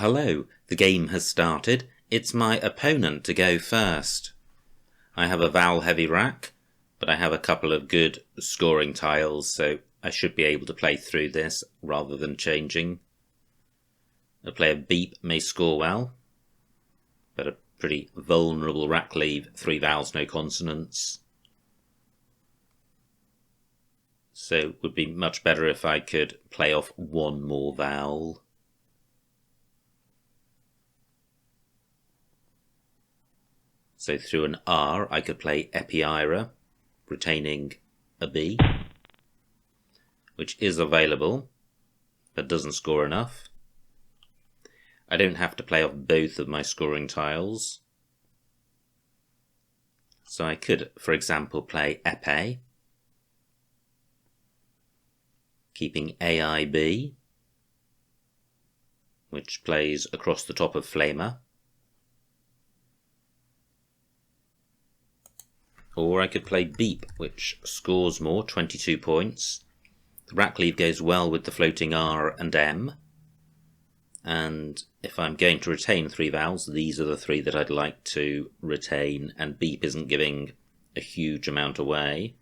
Hello, the game has started. It's my opponent to go first. I have a vowel-heavy rack, but I have a couple of good scoring tiles, so I should be able to play through this rather than changing. A player beep may score well, but a pretty vulnerable rack leave, 3 vowels, no consonants. So it would be much better if I could play off one more vowel. So through an R, I could play Epiira, retaining a B, which is available, but doesn't score enough. I don't have to play off both of my scoring tiles. So I could, for example, play Epé, keeping AIB, which plays across the top of Flamer. Or I could play Beep, which scores more, 22 points. The rack leave goes well with the floating R and M. And if I'm going to retain 3 vowels, these are the 3 that I'd like to retain, and Beep isn't giving a huge amount away.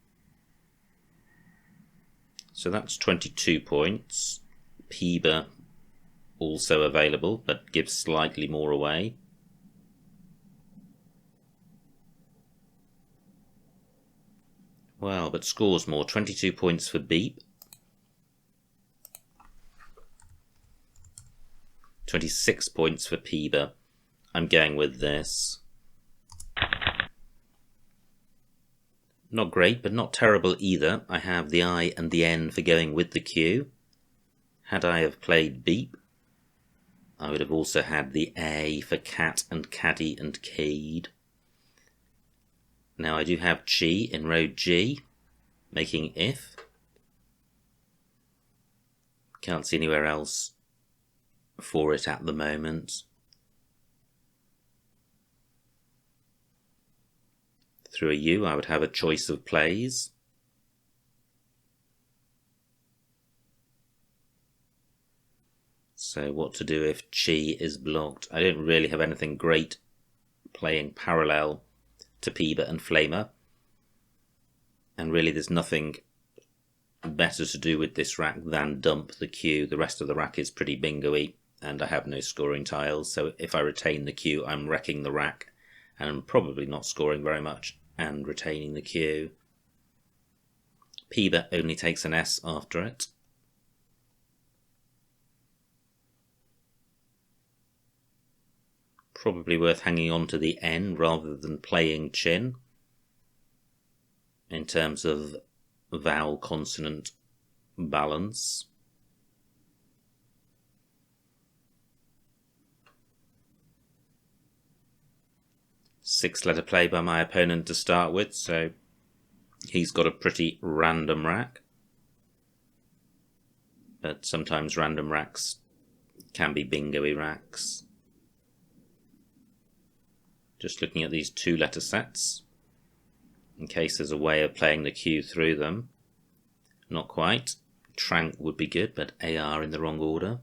So that's 22 points. Peeba also available, but gives slightly more away. Well, but scores more, 22 points for Beep. 26 points for Peeba. I'm going with this. Not great, but not terrible either. I have the I and the N for going with the Q. Had I have played Beep, I would have also had the A for cat and caddy and cade. Now I do have Chi in row G, making if. Can't see anywhere else for it at the moment. Through a U, I would have a choice of plays. So what to do if Chi is blocked? I don't really have anything great playing parallel to Peeba and Flamer. And really there's nothing better to do with this rack than dump the Q. The rest of the rack is pretty bingo-y, and I have no scoring tiles, so if I retain the Q, I'm wrecking the rack, and I'm probably not scoring very much, and retaining the Q. Peeba only takes an S after it. Probably worth hanging on to the N rather than playing Chin in terms of vowel consonant balance. Six-letter play by my opponent to start with, so he's got a pretty random rack. But sometimes random racks can be bingo-y racks. Just looking at these 2-letter sets, in case there's a way of playing the Q through them. Not quite. Trank would be good, but AR in the wrong order.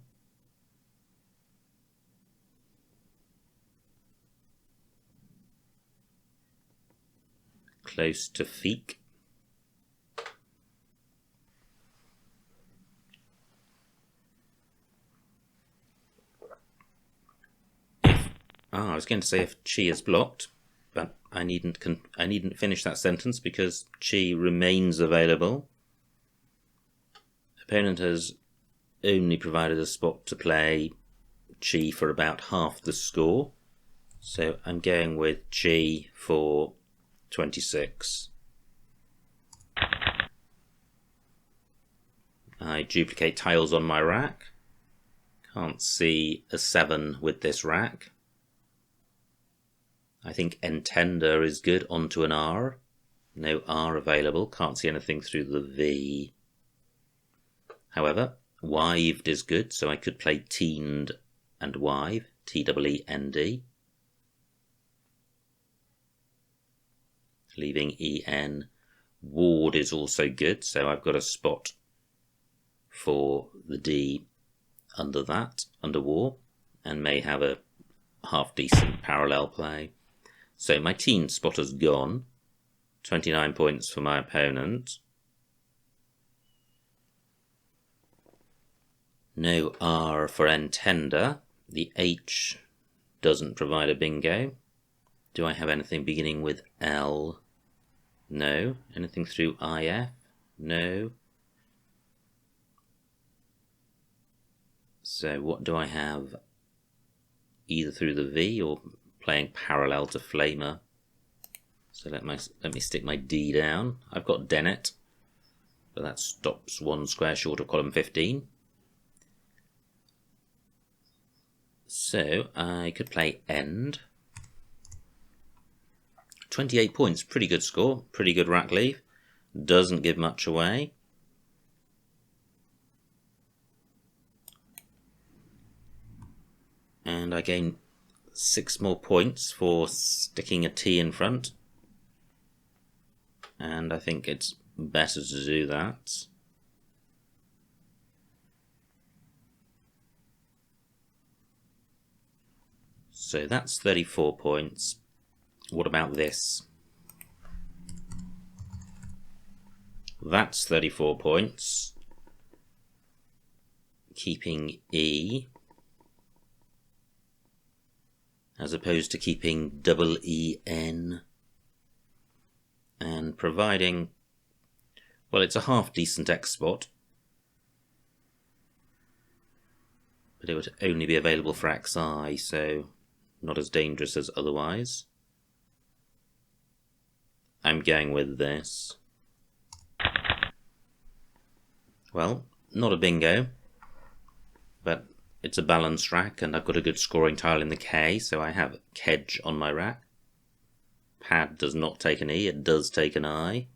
Close to Feek. I was going to say if Chi is blocked, but I needn't finish that sentence because Chi remains available. Opponent has only provided a spot to play Chi for about half the score, so I'm going with Chi for 26. I duplicate tiles on my rack. Can't see a 7 with this rack. I think Entender is good onto an R. No R available. Can't see anything through the V. However, Wived is good, so I could play Teened and Wive. T-E-E-N-D. Leaving EN. Ward is also good, so I've got a spot for the D under that, under War. and may have a half-decent parallel play. So my teen spotter's gone. 29 points for my opponent. No R for Entender. The H doesn't provide a bingo. Do I have anything beginning with L? No. Anything through IF? No. So what do I have? Either through the V or playing parallel to Flamer. So let me stick my D down. I've got Dennett, but that stops one square short of column 15. So I could play End. 28 points, pretty good score, pretty good rack leave. Doesn't give much away. And I gain 6 more points for sticking a T in front. And I think it's better to do that. So that's 34 points. What about this? That's 34 points. Keeping E, as opposed to keeping double EN, and providing, well, it's a half decent X spot, but it would only be available for XI, so not as dangerous as otherwise. I'm going with this. Well, not a bingo, but it's a balanced rack, and I've got a good scoring tile in the K, so I have Kedge on my rack. Pad does not take an E, it does take an I.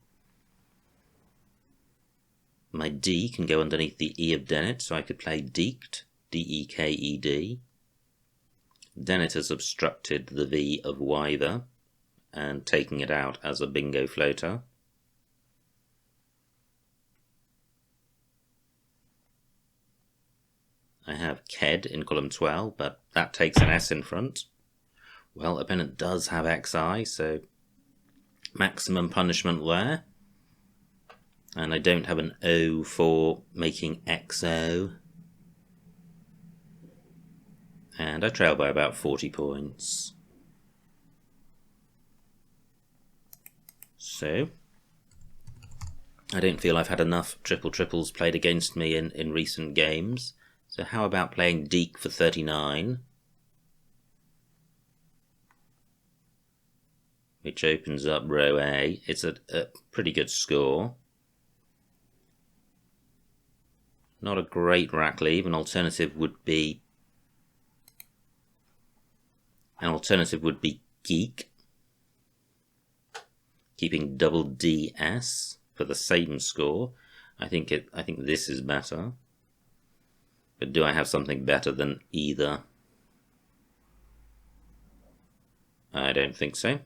My D can go underneath the E of Dennett, so I could play Deked, D-E-K-E-D. Dennett has obstructed the V of Wyther, and taking it out as a bingo floater. I have Ked in column 12, but that takes an S in front. Well, opponent does have XI, so maximum punishment there. And I don't have an O for making XO. And I trail by about 40 points. So I don't feel I've had enough triple-triples played against me in recent games. So how about playing Deke for 39? Which opens up row A. It's a pretty good score. Not a great rack leave. An alternative would be Geek, keeping double DS for the same score. I think this is better. But do I have something better than either? I don't think so.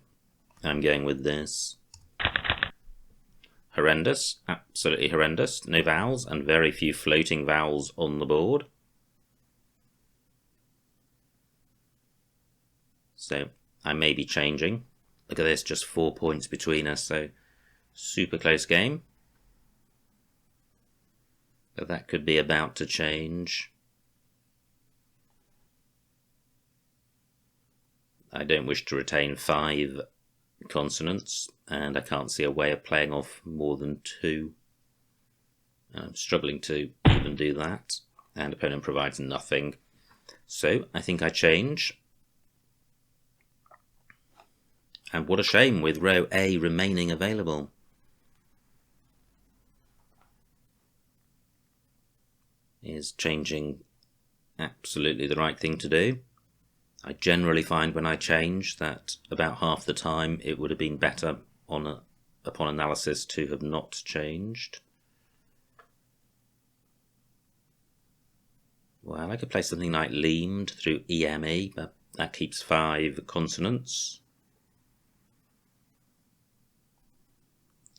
I'm going with this. Horrendous, absolutely horrendous. No vowels and very few floating vowels on the board. So I may be changing. Look at this, just 4 points between us, so super close game. But that could be about to change. I don't wish to retain 5 consonants, and I can't see a way of playing off more than 2. I'm struggling to even do that, and opponent provides nothing. So I think I change. And what a shame, with row A remaining available. Is changing absolutely the right thing to do? I generally find when I change that about half the time it would have been better upon analysis to have not changed. Well, I could play something like Leamed through EME, but that keeps 5 consonants.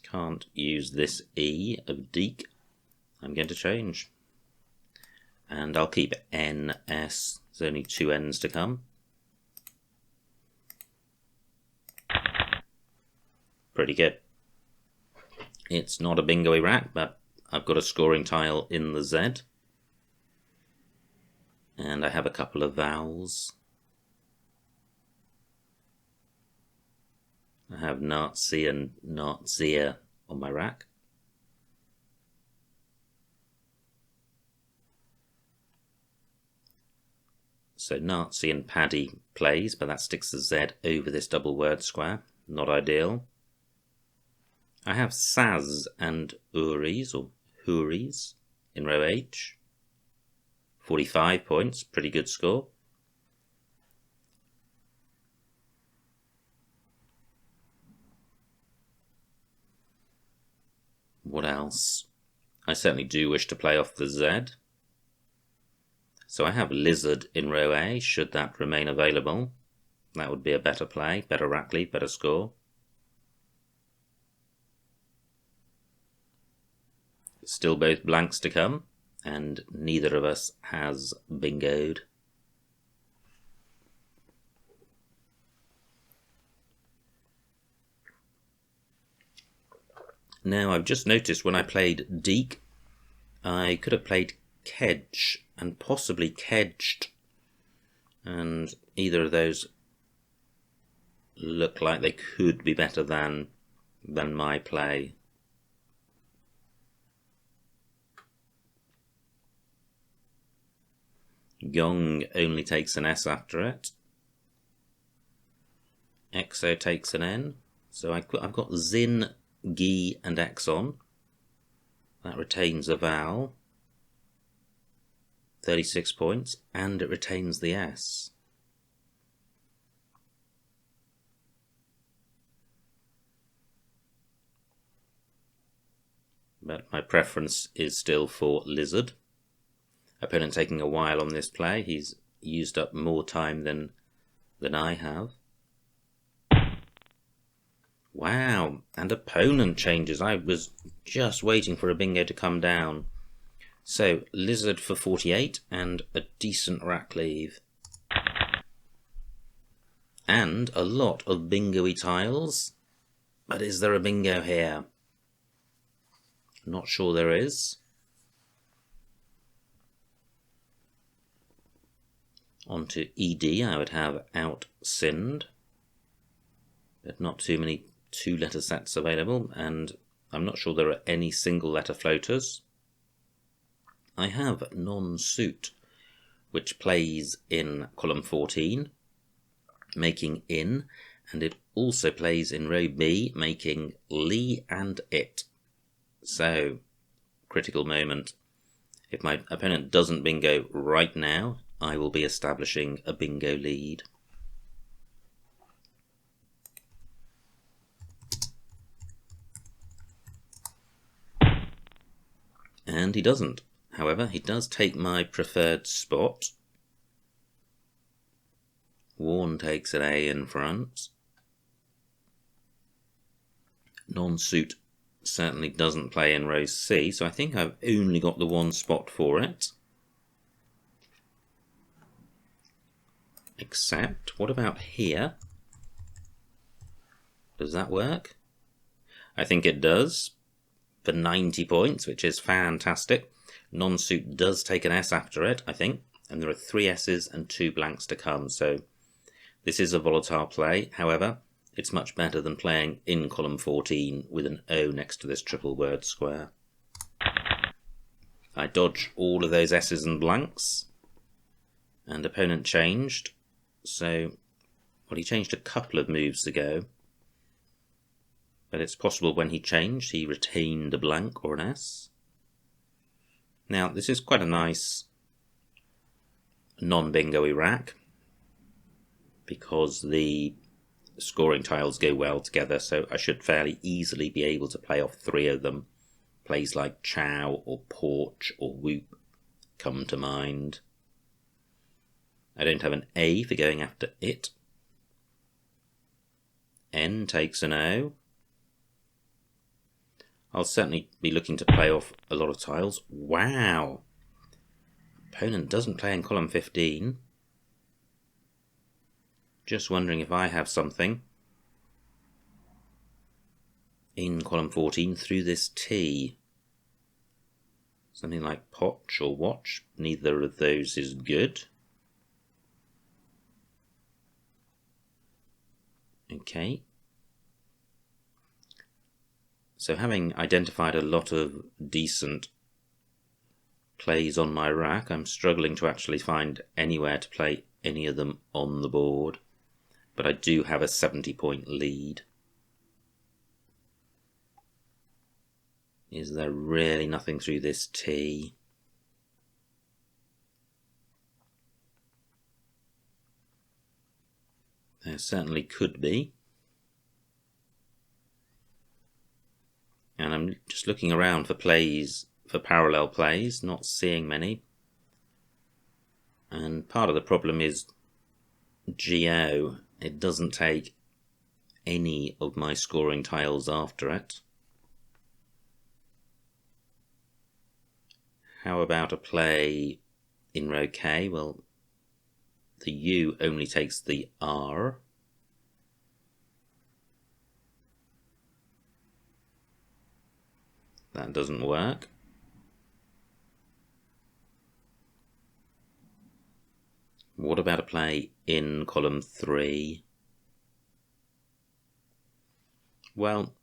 Can't use this E of Deke. I'm going to change. And I'll keep NS There's only 2 ends to come. Pretty good. It's not a bingo-y rack, but I've got a scoring tile in the Z. And I have a couple of vowels. I have Nazi and Nazia on my rack. So Nazi and Paddy plays, but that sticks the Z over this double word square. Not ideal. I have Saz and Uris, or Huris, in row H. 45 points, pretty good score. What else? I certainly do wish to play off the Z. So I have Lizard in row A, should that remain available. That would be a better play, better rack lead, better score. Still both blanks to come, and neither of us has bingoed. Now I've just noticed when I played Deek, I could have played Kedge and possibly Kedged, and either of those look like they could be better than my play. Gong only takes an S after it. Exo takes an N. So I've got Zin, Gi and Exon. That retains a vowel. 36 points, and it retains the S. But my preference is still for Lizard. Opponent taking a while on this play. He's used up more time than I have. Wow, and opponent changes. I was just waiting for a bingo to come down. So, Lizard for 48 and a decent rack leave. And a lot of bingo-y tiles. But is there a bingo here? Not sure there is. On to ED, I would have Outsinned. But not too many 2-letter sets available, and I'm not sure there are any single-letter floaters. I have Non-Suit, which plays in column 14, making in, and it also plays in row B, making Lee and It. So, critical moment. If my opponent doesn't bingo right now, I will be establishing a bingo lead. And he doesn't. However, he does take my preferred spot. Warren takes an A in front. Non-Suit certainly doesn't play in row C, so I think I've only got the one spot for it. Except, what about here? Does that work? I think it does. For 90 points, which is fantastic. Non-Suit does take an S after it, I think, and there are 3 S's and 2 blanks to come, so this is a volatile play. However, it's much better than playing in column 14 with an O next to this triple word square. I dodge all of those S's and blanks, and opponent changed, so, well, he changed a couple of moves ago, but it's possible when he changed he retained a blank or an S. Now, this is quite a nice non-bingo-y rack because the scoring tiles go well together, so I should fairly easily be able to play off 3 of them. Plays like Chow or Porch or Whoop come to mind. I don't have an A for going after It. N takes an O. I'll certainly be looking to play off a lot of tiles. Wow! Opponent doesn't play in column 15. Just wondering if I have something in column 14 through this T. Something like potch or watch. Neither of those is good. Okay. So having identified a lot of decent plays on my rack, I'm struggling to actually find anywhere to play any of them on the board. But I do have a 70-point lead. Is there really nothing through this T? There certainly could be. And I'm just looking around for plays, for parallel plays, not seeing many. And part of the problem is GO. It doesn't take any of my scoring tiles after it. How about a play in row K? Well, the U only takes the R. That doesn't work. What about a play in column 3? Well,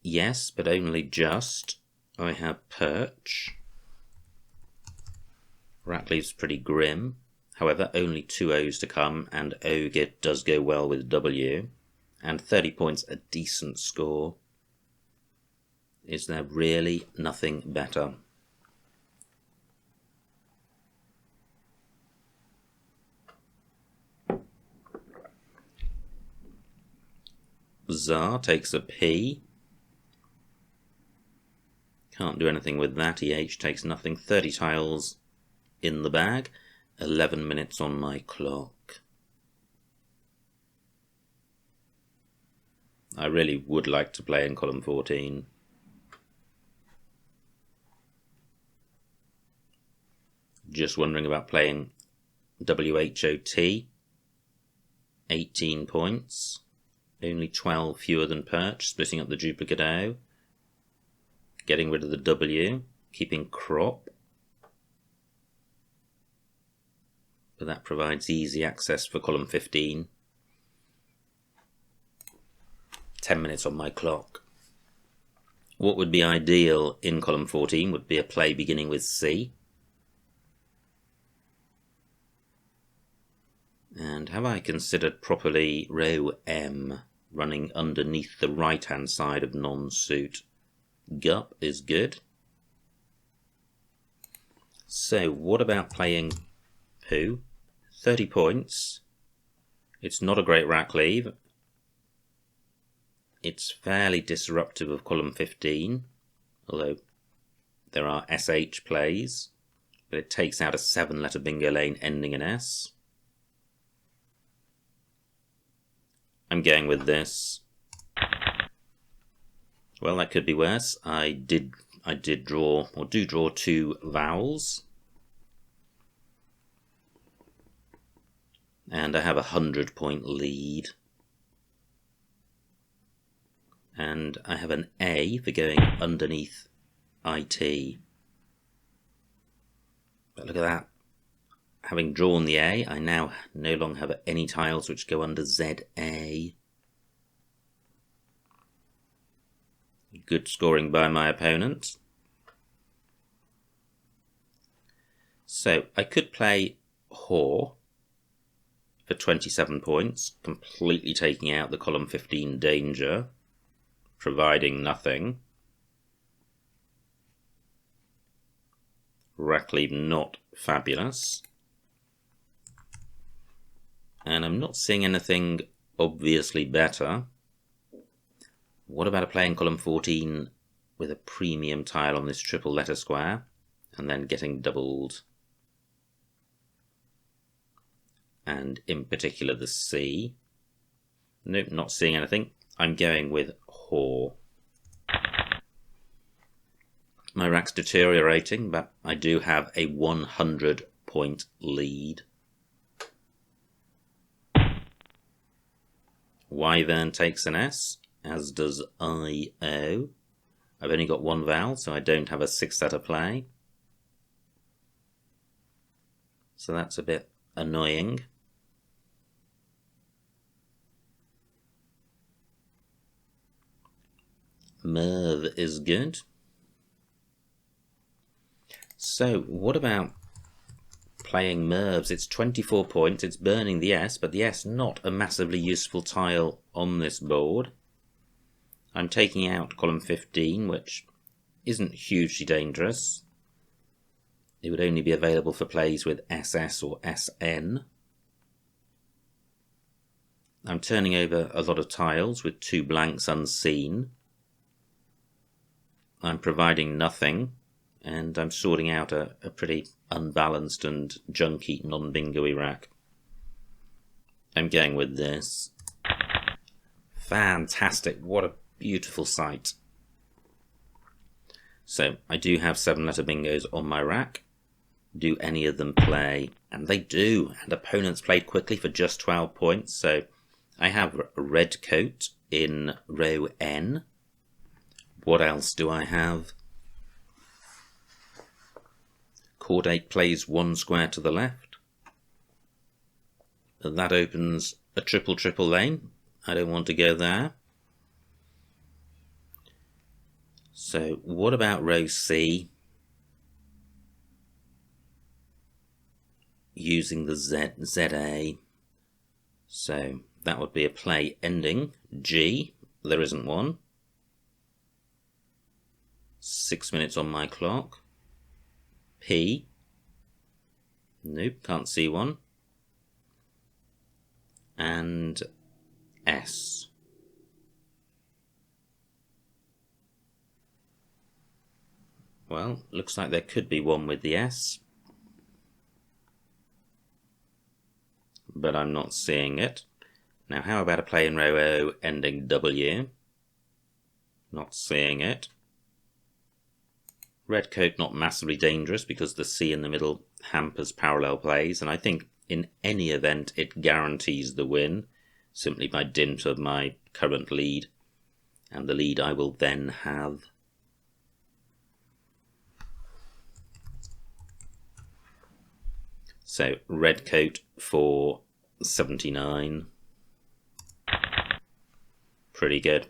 yes, but only just. I have perch. Rack leaves pretty grim. However, only 2 O's to come, and O does go well with W. And 30 points, a decent score. Is there really nothing better? Tsar takes a P. Can't do anything with that. EH takes nothing. 30 tiles in the bag. 11 minutes on my clock. I really would like to play in column 14. Just wondering about playing WHOT. 18 points. Only 12 fewer than perch, splitting up the duplicate O. Getting rid of the W. Keeping crop. But that provides easy access for column 15. 10 minutes on my clock. What would be ideal in column 14 would be a play beginning with C. And have I considered properly row M, running underneath the right-hand side of non-suit? Gup is good. So what about playing Pooh? 30 points. It's not a great rack leave. It's fairly disruptive of column 15, although there are SH plays, but it takes out a 7-letter bingo lane ending in S. I'm going with this. Well, that could be worse. I did draw, or do draw, 2 vowels. And I have a 100-point lead. And I have an A for going underneath IT. But look at that. Having drawn the A, I now no longer have any tiles which go under ZA. Good scoring by my opponent. So I could play Whore for 27 points, completely taking out the column 15 danger, providing nothing. Rack leave not fabulous. And I'm not seeing anything obviously better. What about a play in column 14 with a premium tile on this triple letter square and then getting doubled? And in particular the C. Nope, not seeing anything. I'm going with Whore. My rack's deteriorating, but I do have a 100-point lead. Wyvern takes an S, as does I-O. I've only got one vowel, so I don't have a sixth letter play. So that's a bit annoying. Merv is good. So what about playing Mervs? It's 24 points, it's burning the S, but the S not a massively useful tile on this board. I'm taking out column 15, which isn't hugely dangerous. It would only be available for plays with SS or SN. I'm turning over a lot of tiles with 2 blanks unseen. I'm providing nothing, and I'm sorting out a pretty unbalanced and junky non-bingo-y rack. I'm going with this. Fantastic, what a beautiful sight. So I do have 7-letter bingos on my rack. Do any of them play? And they do, and opponents played quickly for just 12 points. So I have a red coat in row N. What else do I have? Chord 8 plays 1 square to the left. That opens a triple lane. I don't want to go there. So what about row C? Using the ZA. So that would be a play ending G. There isn't one. 6 minutes on my clock. P. Nope, can't see one. And S. Well, looks like there could be one with the S, but I'm not seeing it. Now how about a play in row O ending W? Not seeing it. Red coat not massively dangerous because the C in the middle hampers parallel plays, and I think in any event it guarantees the win simply by dint of my current lead and the lead I will then have. So red coat for 79. Pretty good.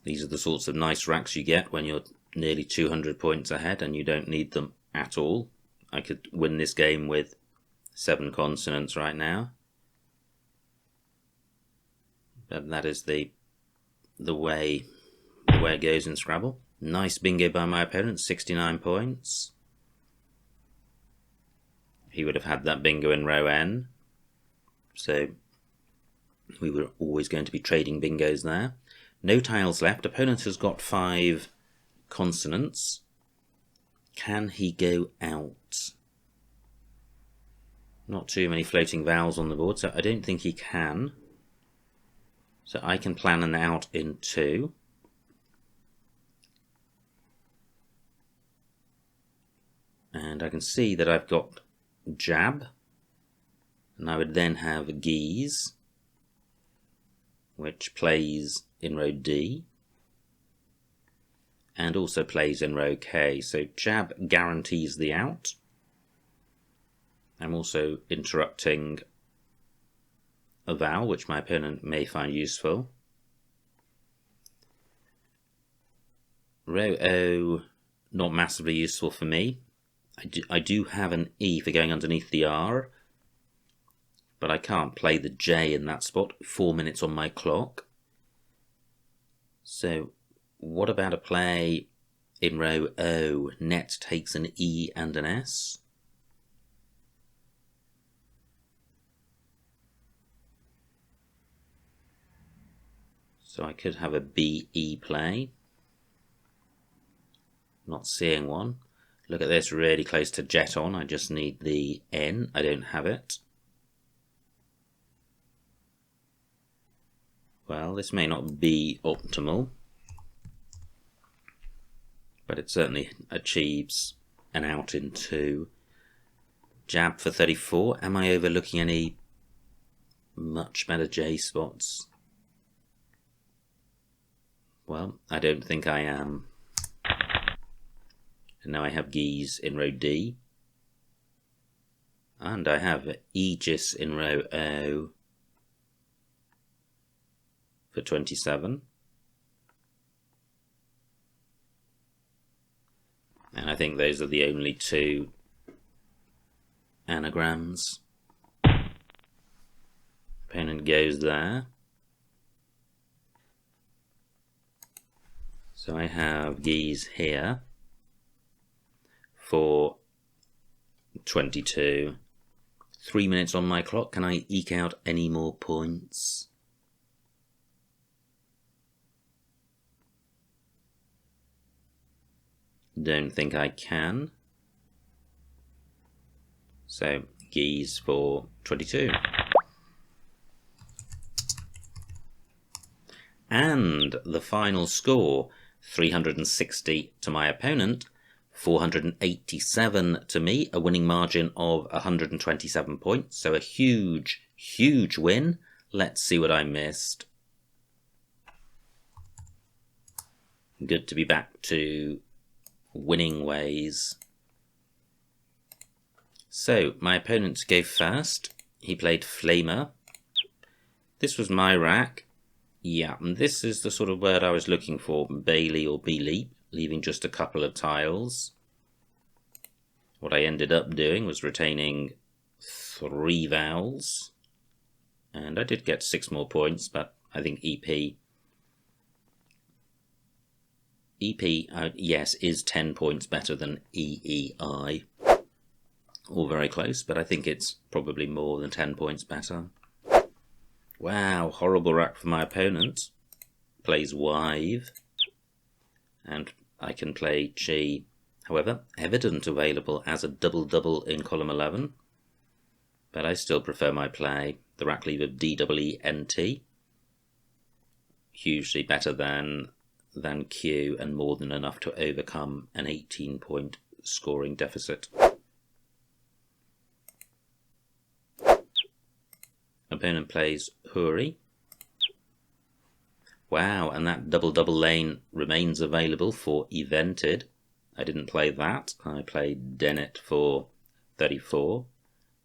These are the sorts of nice racks you get when you're nearly 200 points ahead and you don't need them at all. I could win this game with 7 consonants right now. But that is the way it goes in Scrabble. Nice bingo by my opponent, 69 points. He would have had that bingo in row N. So we were always going to be trading bingos there. No tiles left. Opponent has got 5 consonants. Can he go out? Not too many floating vowels on the board, so I don't think he can. So I can plan an out in 2. And I can see that I've got jab. And I would then have geese, which plays in row D and also plays in row K. So jab guarantees the out. I'm also interrupting a vowel which my opponent may find useful. Row O, not massively useful for me. I do have an E for going underneath the R, but I can't play the J in that spot. 4 minutes on my clock. So what about a play in row O? Net takes an E and an S. So I could have a BE play. Not seeing one. Look at this, really close to jet on. I just need the N. I don't have it. Well, this may not be optimal, but it certainly achieves an out in 2. Jab for 34. Am I overlooking any much better J spots. Well, I don't think I am. And now I have geese in row D. And I have Aegis in row O for 27. And I think those are the only two anagrams. Opponent goes there. So I have geese here for 22. 3 minutes on my clock. Can I eke out any more points? Don't think I can. So geese for 22. And the final score, 360 to my opponent, 487 to me, a winning margin of 127 points. So a huge, huge win. Let's see what I missed. Good to be back to winning ways. So my opponent gave first. He played Flamer. This was my rack. Yeah, and this is the sort of word I was looking for, Bailey or B-leap, leaving just a couple of tiles. What I ended up doing was retaining 3 vowels, and I did get 6 more points, but I think EP, yes, is 10 points better than EEI. All very close, but I think it's probably more than 10 points better. Wow, horrible rack for my opponent. Plays Wive, and I can play G. However, Evident available as a double-double in column 11, but I still prefer my play, the rack leave of DWENT. Hugely better than Q and more than enough to overcome an 18-point scoring deficit. Opponent plays Huri. Wow, and that double-double lane remains available for Evented. I didn't play that. I played Dennett for 34.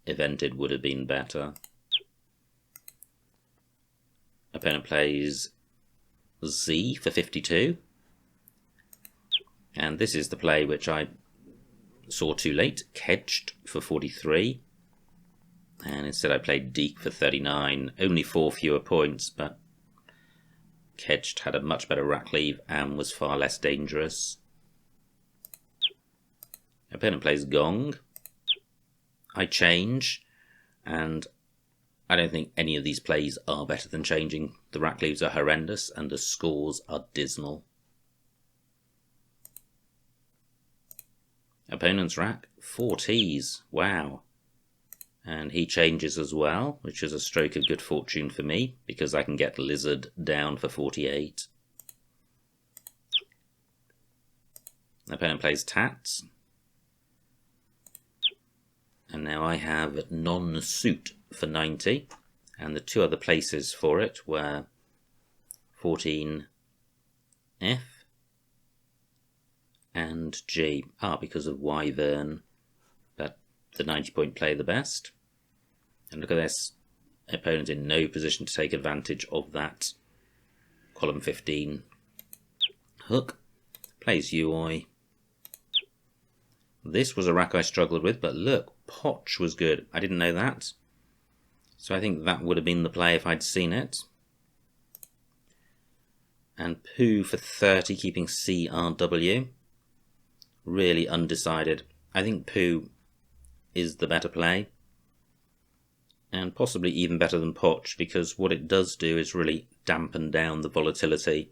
Evented would have been better. Opponent plays Z for 52. And this is the play which I saw too late. Kedged for 43. And instead I played Deke for 39. Only 4 fewer points, but Kedged had a much better rack leave and was far less dangerous. Opponent plays Gong. I change, and I don't think any of these plays are better than changing. The rack leaves are horrendous and the scores are dismal. Opponent's rack, 4 T's. Wow. And he changes as well, which is a stroke of good fortune for me, because I can get Lizard down for 48. Opponent plays Tats. And now I have non-suit for 90. And the 2 other places for it were 14F and G. Because of Wyvern. But the 90-point play the best. And look at this. Opponent in no position to take advantage of that column 15 hook. Plays Uoi. This was a rack I struggled with, but look, Potch was good. I didn't know that. So I think that would have been the play if I'd seen it. And Pooh for 30, keeping CRW. Really undecided. I think Pooh is the better play. And possibly even better than Potch, because what it does do is really dampen down the volatility.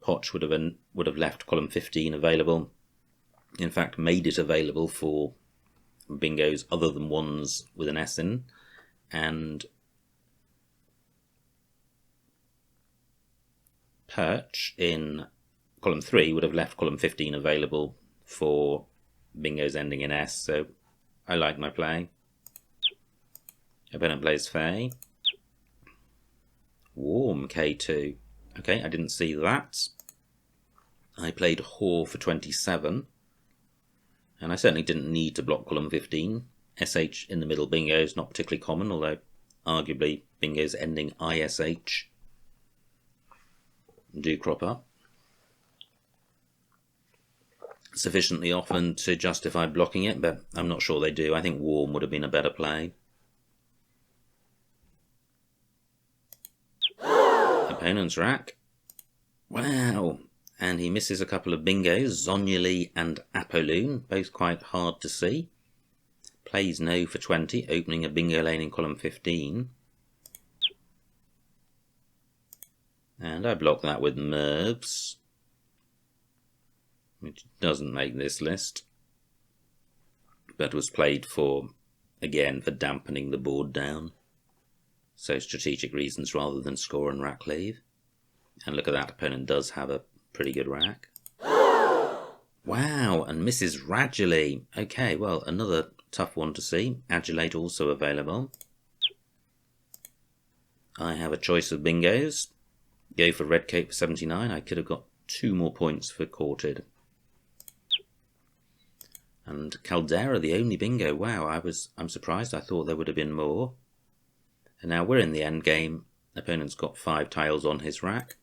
Potch would have left column 15 available. In fact, made it available for bingos other than ones with an S in. And Perch in column 3 would have left column 15 available for bingos ending in S. So I like my play. Opponent plays Fae. Warm K2. Okay, I didn't see that. I played Whore for 27. And I certainly didn't need to block column 15. SH in the middle bingo is not particularly common, although arguably bingos ending ISH do crop up sufficiently often to justify blocking it, but I'm not sure they do. I think Warm would have been a better play. Opponent's rack. Wow! And he misses a couple of bingos, Zonyuli and Apolloon, both quite hard to see. Plays no for 20, opening a bingo lane in column 15. And I block that with Mervs, which doesn't make this list, but was played for, again, for dampening the board down. So strategic reasons rather than score and rack leave. And look at that, opponent does have a pretty good rack. Wow, and misses Radulate. Okay, well, another tough one to see. Adulate also available. I have a choice of bingos. Go for Redcoat for 79. I could have got 2 more points for Courted. And Caldera, the only bingo. Wow, I'm surprised. I thought there would have been more. And now we're in the end game. Opponent's got 5 tiles on his rack.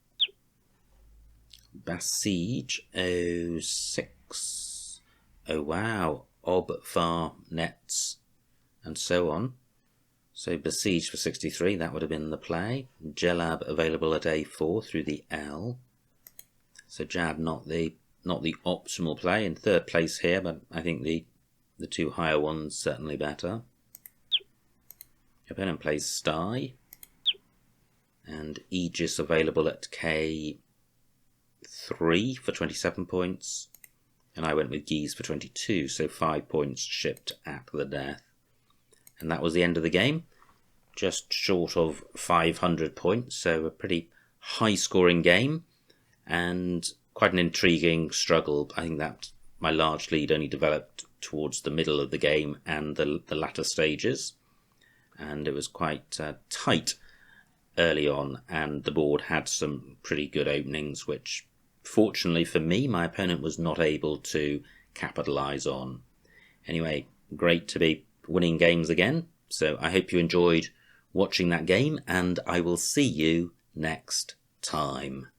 Besiege 06. Oh wow, Ob, Far, Nets, and so on. So Besiege for 63, that would have been the play. Jelab available at A4 through the L. So Jab not the optimal play. In third place here, but I think the 2 higher ones certainly better. Opponent plays Sty. And Aegis available at K3 for 27 points. And I went with Geese for 22, so 5 points shipped at the death. And that was the end of the game. Just short of 500 points, so a pretty high-scoring game. And quite an intriguing struggle. I think that my large lead only developed towards the middle of the game and the latter stages. And it was quite tight early on, and the board had some pretty good openings, which fortunately for me, my opponent was not able to capitalise on. Anyway, great to be winning games again. So I hope you enjoyed watching that game, and I will see you next time.